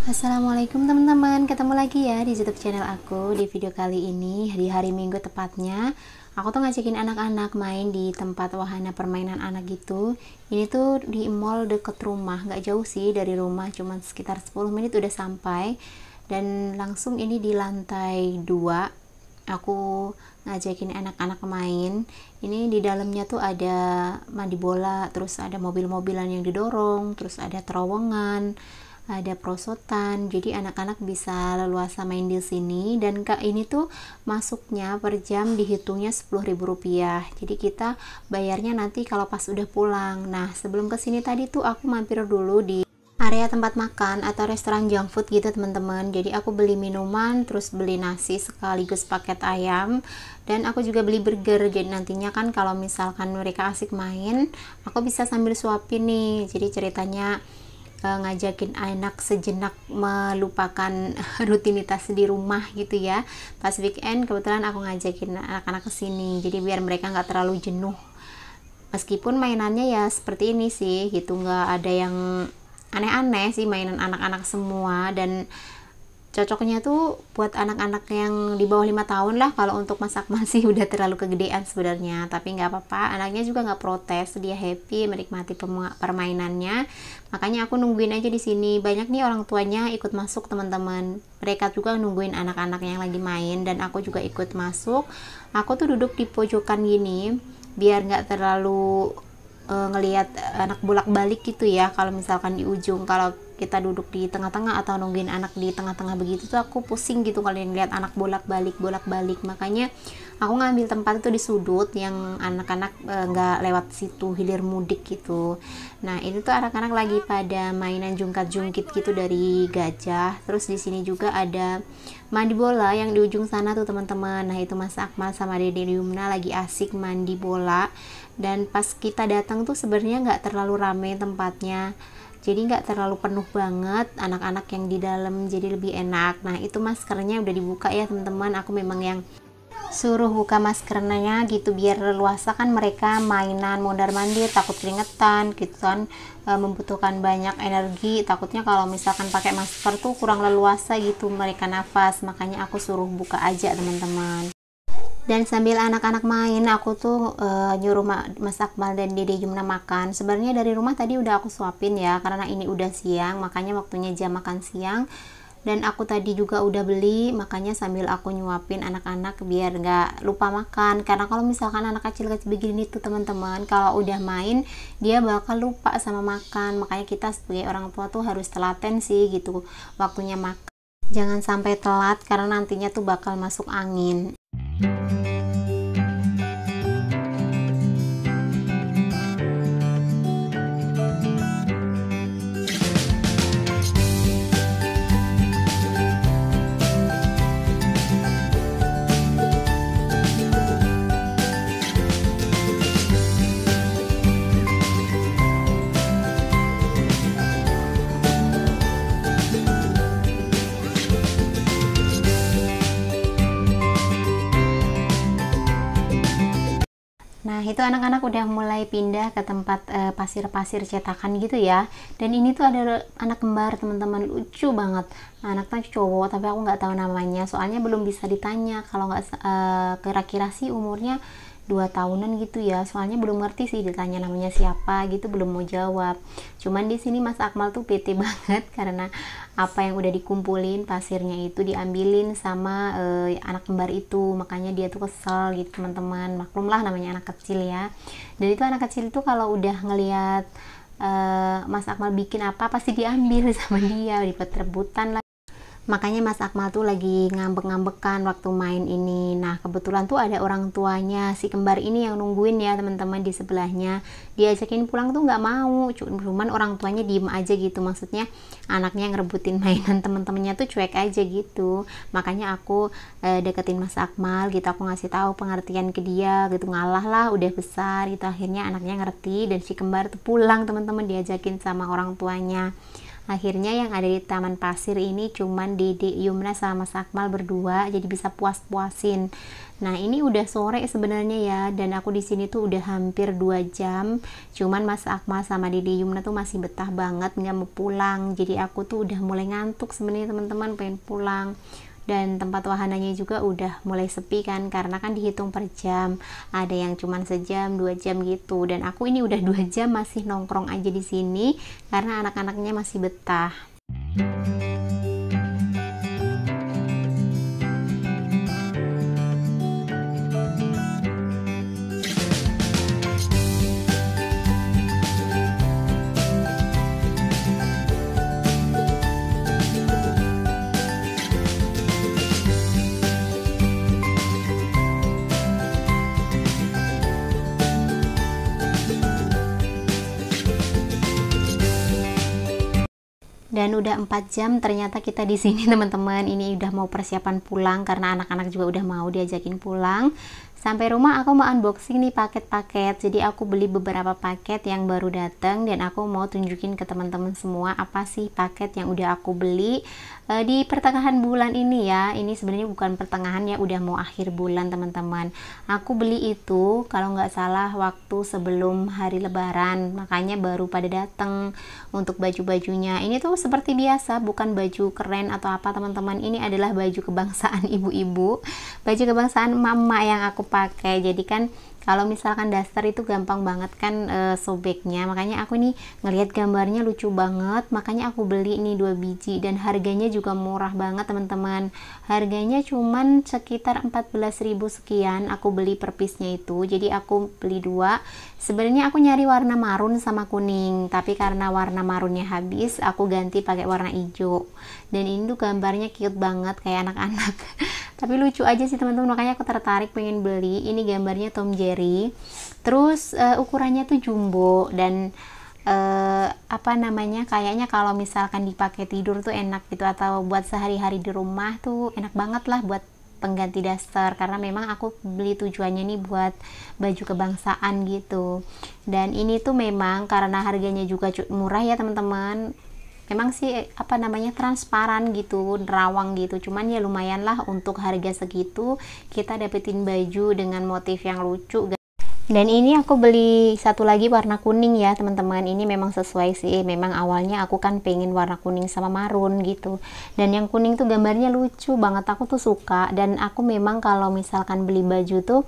Assalamualaikum teman-teman, ketemu lagi ya di YouTube channel aku. Di video kali ini, di hari Minggu tepatnya, aku tuh ngajakin anak-anak main di tempat wahana permainan anak gitu. Ini tuh di mall deket rumah, nggak jauh sih dari rumah, cuma sekitar 10 menit udah sampai. Dan langsung ini di lantai 2, aku ngajakin anak-anak main. Ini di dalamnya tuh ada mandi bola, terus ada mobil-mobilan yang didorong, terus ada terowongan, ada perosotan, jadi anak-anak bisa leluasa main di sini. Dan kak, ini tuh masuknya per jam dihitungnya Rp10.000, jadi kita bayarnya nanti kalau pas udah pulang. Nah, sebelum kesini tadi tuh aku mampir dulu di area tempat makan atau restoran junk food gitu teman-teman. Jadi aku beli minuman, terus beli nasi sekaligus paket ayam, dan aku juga beli burger. Jadi nantinya kan kalau misalkan mereka asik main, aku bisa sambil suapin nih. Jadi ceritanya ngajakin anak sejenak melupakan rutinitas di rumah gitu ya. Pas weekend kebetulan aku ngajakin anak-anak ke sini, jadi biar mereka nggak terlalu jenuh. Meskipun mainannya ya seperti ini sih gitu, nggak ada yang aneh-aneh sih, mainan anak-anak semua. Dan cocoknya tuh buat anak-anak yang di bawah 5 tahun lah. Kalau untuk Mas Akmal sih udah terlalu kegedean sebenarnya, tapi nggak apa-apa, anaknya juga nggak protes, dia happy menikmati permainannya. Makanya aku nungguin aja di sini. Banyak nih orang tuanya ikut masuk teman-teman, mereka juga nungguin anak-anak yang lagi main, dan aku juga ikut masuk. Aku tuh duduk di pojokan gini biar nggak terlalu ngelihat anak bolak-balik gitu ya. Kalau misalkan di ujung, kalau kita duduk di tengah-tengah atau nungguin anak di tengah-tengah begitu tuh aku pusing gitu kalau ngeliat anak bolak-balik. Makanya aku ngambil tempat itu di sudut yang anak-anak nggak lewat situ hilir mudik gitu. Nah, ini tuh anak-anak lagi pada mainan jungkat-jungkit gitu dari gajah. Terus di sini juga ada mandi bola yang di ujung sana tuh teman-teman. Nah, itu Mas Akmal sama Dede Yumna lagi asik mandi bola. Dan pas kita datang tuh sebenarnya nggak terlalu ramai tempatnya, jadi nggak terlalu penuh banget anak-anak yang di dalam, jadi lebih enak. Nah, itu maskernya udah dibuka ya teman-teman. Aku memang yang suruh buka maskernya gitu biar leluasa kan mereka mainan mondar mandir, takut keringetan gitu kan, membutuhkan banyak energi. Takutnya kalau misalkan pakai masker tuh kurang leluasa gitu mereka nafas. Makanya aku suruh buka aja teman-teman. Dan sambil anak-anak main, aku tuh nyuruh Mas Akmal dan Dede Yumna makan. Sebenarnya dari rumah tadi udah aku suapin ya, karena ini udah siang, makanya waktunya jam makan siang. Dan aku tadi juga udah beli, makanya sambil aku nyuapin anak-anak biar nggak lupa makan. Karena kalau misalkan anak kecil-kecil begini tuh teman-teman, kalau udah main dia bakal lupa sama makan. Makanya kita sebagai orang tua tuh harus telaten sih gitu waktunya makan. Jangan sampai telat karena nantinya tuh bakal masuk angin. Nah, itu anak-anak udah mulai pindah ke tempat pasir-pasir cetakan gitu ya. Dan ini tuh ada anak kembar teman-teman, lucu banget. Nah, anaknya cowok tapi aku nggak tahu namanya, soalnya belum bisa ditanya. Kalau nggak kira-kira sih umurnya 2 tahunan gitu ya, soalnya belum ngerti sih ditanya namanya siapa gitu, belum mau jawab. Cuman di sini Mas Akmal tuh bete banget karena apa yang udah dikumpulin pasirnya itu diambilin sama anak kembar itu, makanya dia tuh kesel gitu teman-teman. Maklumlah namanya anak kecil ya. Dan itu anak kecil itu kalau udah ngelihat Mas Akmal bikin apa pasti diambil sama dia, dapat rebutan lah. Makanya Mas Akmal tuh lagi ngambek-ngambekan waktu main ini. Nah, kebetulan tuh ada orang tuanya si kembar ini yang nungguin ya teman-teman di sebelahnya. Diajakin pulang tuh nggak mau, cuman orang tuanya diem aja gitu. Maksudnya anaknya ngerebutin mainan teman-temannya tuh cuek aja gitu. Makanya aku deketin Mas Akmal gitu, aku ngasih tahu pengertian ke dia gitu, ngalah lah udah besar gitu. Akhirnya anaknya ngerti dan si kembar tuh pulang teman-teman, diajakin sama orang tuanya. Akhirnya yang ada di taman pasir ini cuman Dede, Yumna sama Mas Akmal berdua, jadi bisa puas-puasin. Nah, ini udah sore sebenarnya ya, dan aku di sini tuh udah hampir 2 jam. Cuman Mas Akmal sama Dede Yumna tuh masih betah banget nggak mau pulang. Jadi aku tuh udah mulai ngantuk sebenarnya teman-teman, pengen pulang. Dan tempat wahananya juga udah mulai sepi kan, karena kan dihitung per jam. Ada yang cuman sejam, 2 jam gitu. Dan aku ini udah 2 jam masih nongkrong aja di sini karena anak-anaknya masih betah. Dan udah 4 jam ternyata kita di sini teman-teman. Ini udah mau persiapan pulang karena anak-anak juga udah mau diajakin pulang. Sampai rumah aku mau unboxing nih paket-paket. Jadi aku beli beberapa paket yang baru datang dan aku mau tunjukin ke teman-teman semua apa sih paket yang udah aku beli di pertengahan bulan ini ya. Ini sebenarnya bukan pertengahan ya, udah mau akhir bulan teman-teman. Aku beli itu kalau nggak salah waktu sebelum hari Lebaran, makanya baru pada datang. Untuk baju-bajunya ini tuh seperti biasa, bukan baju keren atau apa teman-teman. Ini adalah baju kebangsaan ibu-ibu, baju kebangsaan mama yang aku pakai. Jadi kan kalau misalkan daster itu gampang banget kan sobeknya, makanya aku nih ngelihat gambarnya lucu banget, makanya aku beli nih 2 biji. Dan harganya juga murah banget teman-teman, harganya cuman sekitar 14.000 sekian aku beli per piece-nya itu. Jadi aku beli 2. Sebenarnya aku nyari warna marun sama kuning, tapi karena warna marunnya habis aku ganti pakai warna hijau. Dan ini tuh gambarnya cute banget kayak anak-anak tapi lucu aja sih teman-teman, makanya aku tertarik pengen beli. Ini gambarnya Tom Jerry, terus ukurannya tuh jumbo dan apa namanya, kayaknya kalau misalkan dipakai tidur tuh enak gitu, atau buat sehari-hari di rumah tuh enak banget lah buat pengganti daster, karena memang aku beli tujuannya nih buat baju kebangsaan gitu. Dan ini tuh memang karena harganya juga murah ya teman-teman, memang sih apa namanya transparan gitu, nerawang gitu, cuman ya lumayan lah untuk harga segitu kita dapetin baju dengan motif yang lucu. Dan ini aku beli satu lagi warna kuning ya teman-teman. Ini memang sesuai sih, memang awalnya aku kan pengen warna kuning sama marun gitu, dan yang kuning tuh gambarnya lucu banget, aku tuh suka. Dan aku memang kalau misalkan beli baju tuh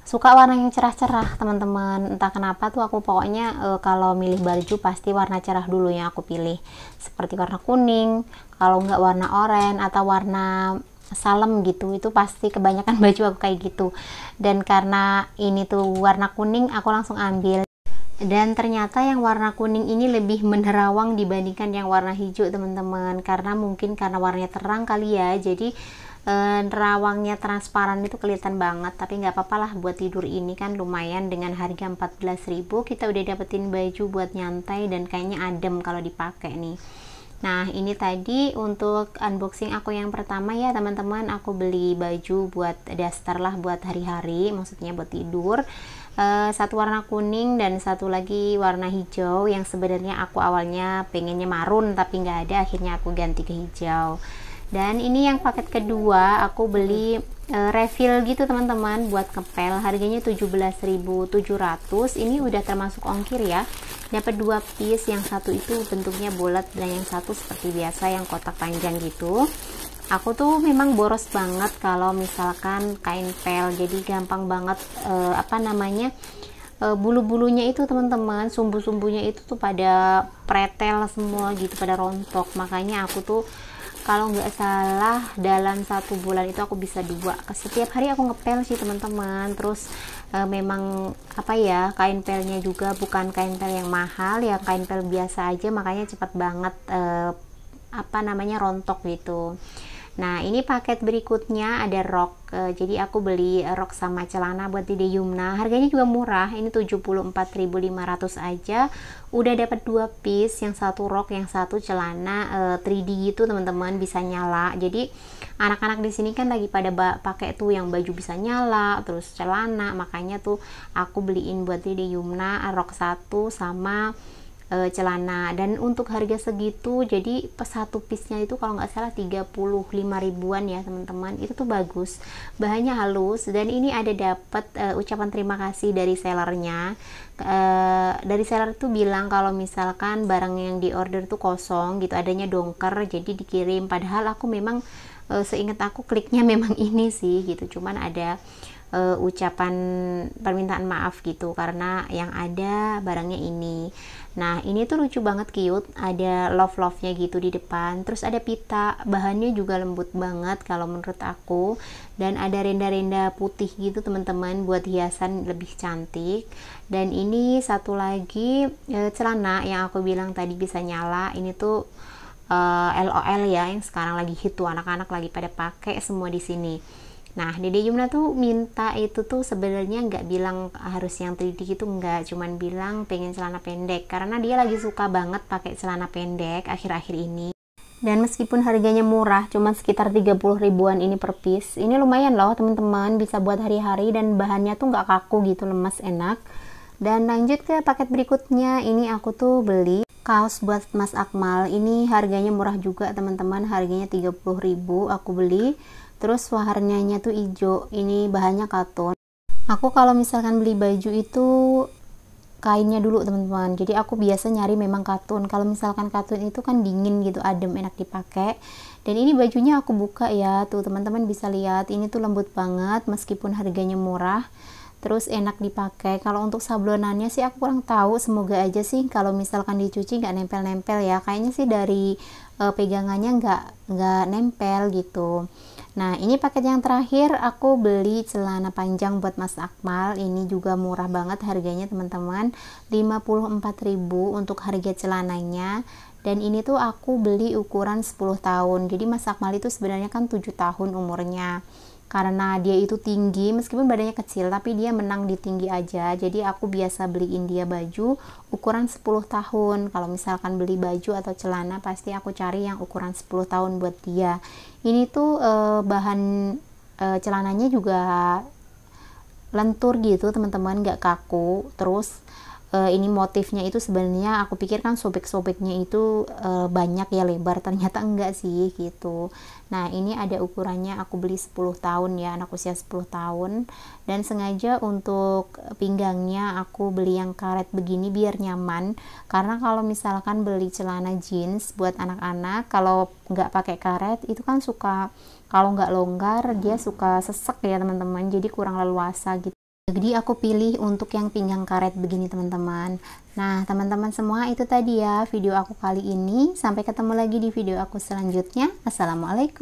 suka warna yang cerah-cerah teman-teman, entah kenapa tuh aku pokoknya kalau milih baju pasti warna cerah dulu yang aku pilih, seperti warna kuning, kalau nggak warna oranye atau warna salem gitu, itu pasti kebanyakan baju aku kayak gitu. Dan karena ini tuh warna kuning aku langsung ambil, dan ternyata yang warna kuning ini lebih menerawang dibandingkan yang warna hijau teman-teman, karena mungkin karena warnanya terang kali ya, jadi nerawangnya transparan itu kelihatan banget. Tapi nggak apa-apa lah, buat tidur ini kan lumayan, dengan harga 14.000 kita udah dapetin baju buat nyantai dan kayaknya adem kalau dipakai nih. Nah, ini tadi untuk unboxing aku yang pertama ya teman-teman. Aku beli baju buat daster lah buat hari-hari, maksudnya buat tidur. Satu warna kuning dan satu lagi warna hijau, yang sebenarnya aku awalnya pengennya marun tapi nggak ada, akhirnya aku ganti ke hijau. Dan ini yang paket kedua aku beli refill gitu teman-teman buat ngepel, harganya 17.700. Ini udah termasuk ongkir ya. Dapat 2 piece, yang satu itu bentuknya bulat dan yang satu seperti biasa yang kotak panjang gitu. Aku tuh memang boros banget kalau misalkan kain pel, jadi gampang banget apa namanya, bulu-bulunya itu teman-teman, sumbu-sumbunya itu tuh pada pretel semua gitu, pada rontok. Makanya aku tuh kalau nggak salah dalam 1 bulan itu aku bisa 2, setiap hari aku ngepel sih teman-teman. Terus memang apa ya, kain pelnya juga bukan kain pel yang mahal ya, kain pel biasa aja, makanya cepat banget apa namanya rontok gitu. Nah, ini paket berikutnya ada rok. Jadi aku beli rok sama celana buat Dede Yumna. Harganya juga murah. Ini 74.500 aja. Udah dapat 2 piece, yang satu rok, yang satu celana 3D gitu teman-teman, bisa nyala. Jadi anak-anak di sini kan lagi pada pakai tuh yang baju bisa nyala, terus celana. Makanya tuh aku beliin buat Dede Yumna rok satu sama celana. Dan untuk harga segitu, jadi satu piece-nya itu kalau nggak salah 35 ribuan ya teman-teman. Itu tuh bagus, bahannya halus, dan ini ada dapat ucapan terima kasih dari sellernya. Dari seller tuh bilang kalau misalkan barang yang di order tuh kosong gitu, adanya dongker, jadi dikirim. Padahal aku memang seingat aku kliknya memang ini sih gitu, cuman ada ucapan permintaan maaf gitu karena yang ada barangnya ini. Nah ini tuh lucu banget, cute, ada love nya gitu di depan, terus ada pita, bahannya juga lembut banget kalau menurut aku, dan ada renda-renda putih gitu teman-teman buat hiasan lebih cantik. Dan ini satu lagi celana yang aku bilang tadi bisa nyala, ini tuh LOL ya, yang sekarang lagi hit tuh, anak-anak lagi pada pakai semua di sini. Nah, Dede Yumna tuh minta itu tuh sebenarnya nggak bilang harus yang 3D gitu, nggak, cuman bilang pengen celana pendek karena dia lagi suka banget pakai celana pendek akhir-akhir ini. Dan meskipun harganya murah, cuma sekitar 30 ribuan ini per piece, ini lumayan loh teman-teman, bisa buat hari-hari dan bahannya tuh nggak kaku gitu, lemas, enak. Dan lanjut ke paket berikutnya, ini aku tuh beli kaos buat Mas Akmal. Ini harganya murah juga teman-teman, harganya 30 ribu aku beli. Terus warnanya tuh hijau, ini bahannya katun. Aku kalau misalkan beli baju itu kainnya dulu teman-teman, jadi aku biasa nyari memang katun. Kalau misalkan katun itu kan dingin gitu, adem, enak dipakai. Dan ini bajunya aku buka ya, tuh teman-teman bisa lihat, ini tuh lembut banget meskipun harganya murah, terus enak dipakai. Kalau untuk sablonannya sih aku kurang tahu, semoga aja sih kalau misalkan dicuci nggak nempel-nempel ya, kayaknya sih dari pegangannya nggak nempel gitu. Nah ini paket yang terakhir, aku beli celana panjang buat Mas Akmal. Ini juga murah banget harganya teman-teman, 54.000 untuk harga celananya. Dan ini tuh aku beli ukuran 10 tahun, jadi Mas Akmal itu sebenarnya kan 7 tahun umurnya. Karena dia itu tinggi, meskipun badannya kecil, tapi dia menang di tinggi aja. Jadi aku biasa beliin dia baju ukuran 10 tahun. Kalau misalkan beli baju atau celana, pasti aku cari yang ukuran 10 tahun buat dia. Ini tuh bahan celananya juga lentur gitu teman-teman, nggak kaku. Terus ini motifnya itu sebenarnya aku pikir kan sobek-sobeknya itu banyak ya, lebar, ternyata enggak sih gitu. Nah ini ada ukurannya, aku beli 10 tahun ya, anak usia 10 tahun. Dan sengaja untuk pinggangnya aku beli yang karet begini biar nyaman, karena kalau misalkan beli celana jeans buat anak-anak kalau nggak pakai karet itu kan suka, kalau nggak longgar dia suka sesek ya teman-teman, jadi kurang leluasa gitu. Jadi aku pilih untuk yang pinggang karet begini teman-teman. Nah teman-teman semua, itu tadi ya video aku kali ini. Sampai ketemu lagi di video aku selanjutnya. Assalamualaikum.